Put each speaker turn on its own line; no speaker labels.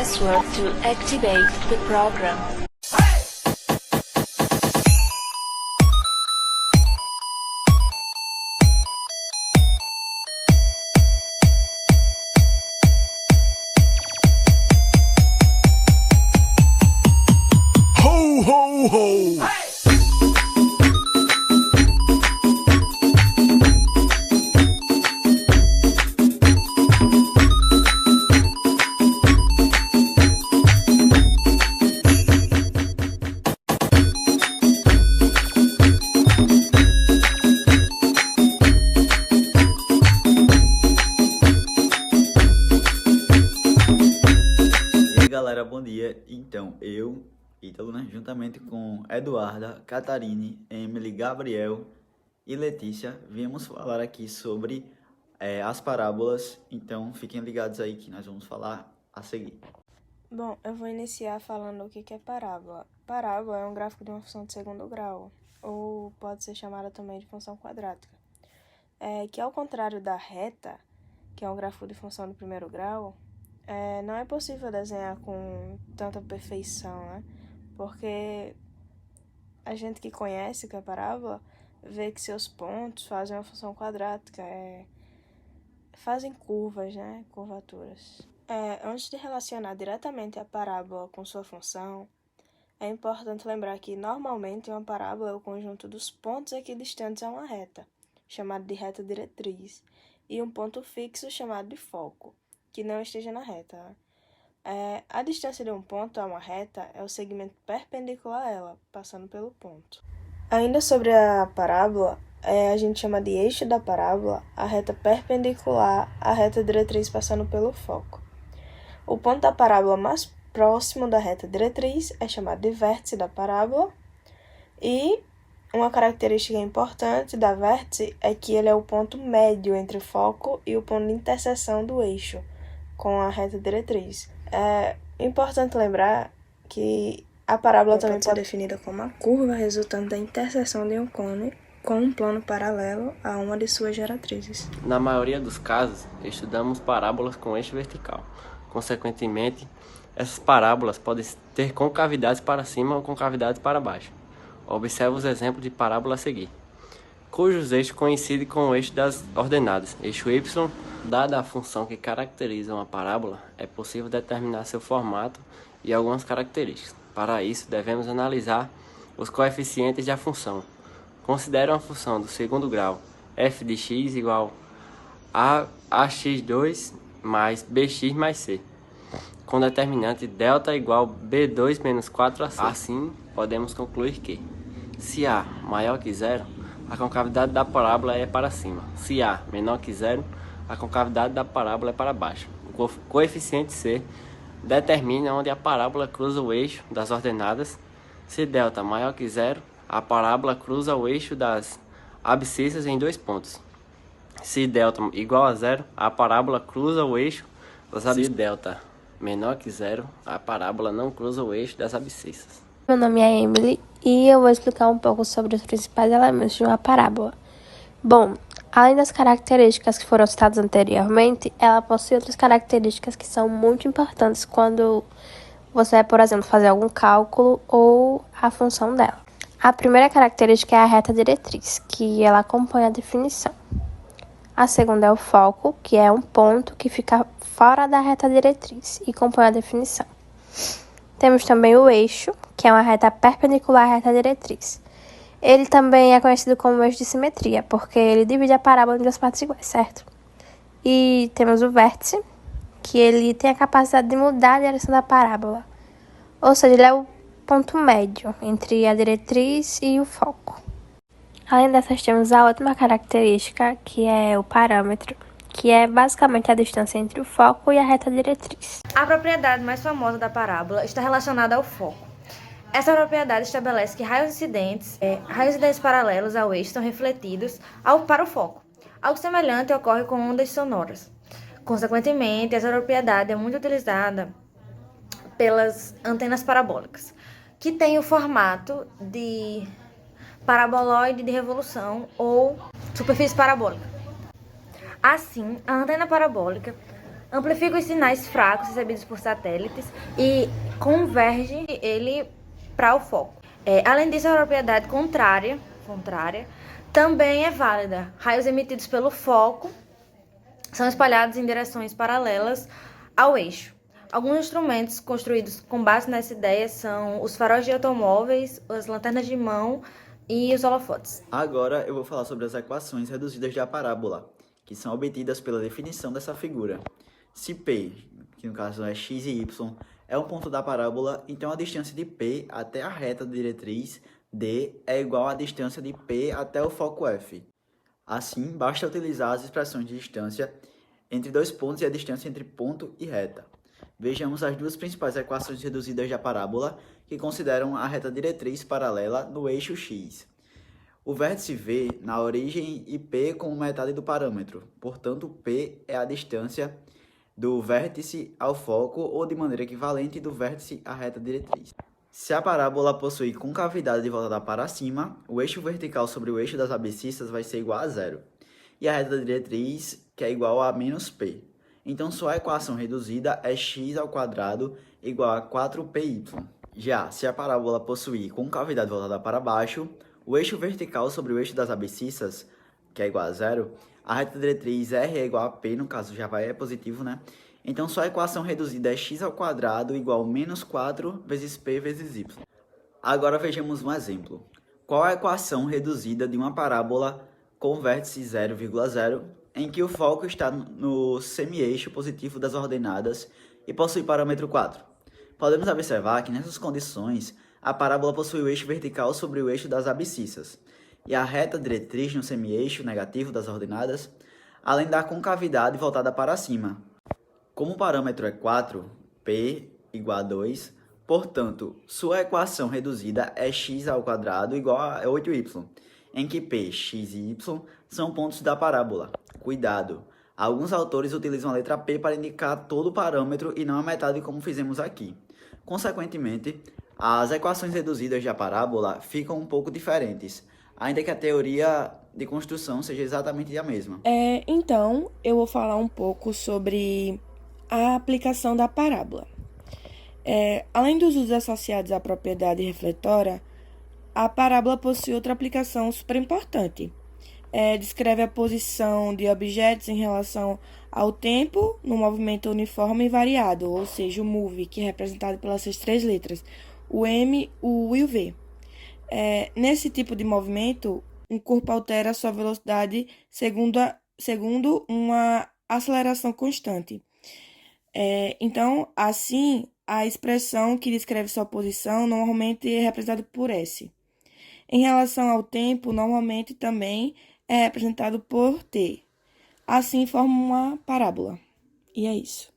password to activate the program.
Ho, ho, ho!
E aí galera, bom dia. Então, eu, Ítalo, né, juntamente com Eduarda, Catarine, Emily, Gabriel e Letícia, viemos falar aqui sobre as parábolas. Então, fiquem ligados aí que nós vamos falar a seguir.
Bom, eu vou iniciar falando o que é parábola. Parábola é um gráfico de uma função de segundo grau, ou pode ser chamada também de função quadrática, que ao contrário da reta, que é um gráfico de função de primeiro grau, não é possível desenhar com tanta perfeição, né? Porque a gente que conhece o que é parábola vê que seus pontos fazem uma função quadrática, fazem curvas, né? Curvaturas. Antes de relacionar diretamente a parábola com sua função, é importante lembrar que normalmente uma parábola é o conjunto dos pontos equidistantes a uma reta, chamado de reta diretriz, e um ponto fixo chamado de foco, que não esteja na reta. A distância de um ponto a uma reta é o segmento perpendicular a ela, passando pelo ponto. Ainda sobre a parábola, a gente chama de eixo da parábola a reta perpendicular à reta diretriz passando pelo foco. O ponto da parábola mais próximo da reta diretriz é chamado de vértice da parábola, e uma característica importante da vértice é que ele é o ponto médio entre o foco e o ponto de interseção do eixo com a reta diretriz. É importante lembrar que a parábola também pode ser definida como a curva resultante da interseção de um cone com um plano paralelo a uma de suas geratrizes.
Na maioria dos casos, estudamos parábolas com eixo vertical. Consequentemente, essas parábolas podem ter concavidades para cima ou concavidades para baixo. Observe os exemplos de parábola a seguir, cujos eixos coincidem com o eixo das ordenadas, eixo y. Dada a função que caracteriza uma parábola, é possível determinar seu formato e algumas características. Para isso, devemos analisar os coeficientes da função. Considere uma função do segundo grau, f de x igual a ax2 mais bx mais c, com determinante delta igual b2 menos 4ac. Assim, podemos concluir que, se a maior que zero, a concavidade da parábola é para cima. Se a menor que zero, a concavidade da parábola é para baixo. O coeficiente c determina onde a parábola cruza o eixo das ordenadas. Se delta maior que zero, a parábola cruza o eixo das abscissas em dois pontos. Se delta igual a zero, a parábola cruza o eixo das abscissas. Se delta menor que zero, a parábola não cruza o eixo das abscissas.
Meu nome é Emily e eu vou explicar um pouco sobre os principais elementos de uma parábola. Bom, além das características que foram citadas anteriormente, ela possui outras características que são muito importantes quando você vai, por exemplo, fazer algum cálculo ou a função dela. A primeira característica é a reta diretriz, que ela acompanha a definição. A segunda é o foco, que é um ponto que fica fora da reta diretriz e compõe a definição. Temos também o eixo, que é uma reta perpendicular à reta diretriz. Ele também é conhecido como eixo de simetria, porque ele divide a parábola em duas partes iguais, certo? E temos o vértice, que ele tem a capacidade de mudar a direção da parábola. Ou seja, ele é o ponto médio entre a diretriz e o foco. Além dessas, temos a última característica, que é o parâmetro, que é basicamente a distância entre o foco e a reta diretriz.
A propriedade mais famosa da parábola está relacionada ao foco. Essa propriedade estabelece que raios incidentes paralelos ao eixo são refletidos para o foco. Algo semelhante ocorre com ondas sonoras. Consequentemente, essa propriedade é muito utilizada pelas antenas parabólicas, que têm o formato de paraboloide de revolução ou superfície parabólica. Assim, a antena parabólica amplifica os sinais fracos recebidos por satélites e converge ele para o foco. Além disso, a propriedade contrária também é válida. Raios emitidos pelo foco são espalhados em direções paralelas ao eixo. Alguns instrumentos construídos com base nessa ideia são os faróis de automóveis, as lanternas de mão e os holofotes.
Agora eu vou falar sobre as equações reduzidas da parábola, que são obtidas pela definição dessa figura. Se P, que no caso é x e y, é um ponto da parábola, então a distância de P até a reta diretriz D é igual à distância de P até o foco F. Assim, basta utilizar as expressões de distância entre dois pontos e a distância entre ponto e reta. Vejamos as duas principais equações reduzidas da parábola, que consideram a reta diretriz paralela no eixo x. O vértice V na origem e P como metade do parâmetro, portanto P é a distância do vértice ao foco ou de maneira equivalente do vértice à reta diretriz. Se a parábola possui concavidade voltada para cima, o eixo vertical sobre o eixo das abscissas vai ser igual a zero, e a reta diretriz que é igual a menos P. Então sua equação reduzida é x² igual a 4py. Já se a parábola possuir concavidade voltada para baixo, o eixo vertical sobre o eixo das abscissas, que é igual a zero, a reta diretriz R é igual a P, no caso já é positivo, né? Então sua equação reduzida é x² igual a menos 4 vezes P vezes Y. Agora vejamos um exemplo. Qual a equação reduzida de uma parábola com vértice 0,0, em que o foco está no semi-eixo positivo das ordenadas e possui parâmetro 4? Podemos observar que nessas condições, a parábola possui o eixo vertical sobre o eixo das abscissas e a reta diretriz no semi-eixo negativo das ordenadas, além da concavidade voltada para cima. Como o parâmetro é 4, P igual a 2, portanto, sua equação reduzida é x² igual a 8y, em que P, x e y são pontos da parábola. Cuidado! Alguns autores utilizam a letra P para indicar todo o parâmetro e não a metade como fizemos aqui. Consequentemente, as equações reduzidas da parábola ficam um pouco diferentes, ainda que a teoria de construção seja exatamente a mesma.
Então, eu vou falar um pouco sobre a aplicação da parábola. Além dos usos associados à propriedade refletora, a parábola possui outra aplicação super importante. Descreve a posição de objetos em relação ao tempo no movimento uniforme e variado, ou seja, o move, que é representado pelas suas três letras, o M, o U e o V. Nesse tipo de movimento, um corpo altera sua velocidade segundo uma aceleração constante. Então, assim, a expressão que descreve sua posição normalmente é representada por S. Em relação ao tempo, normalmente também é representado por T. Assim, forma uma parábola. E é isso.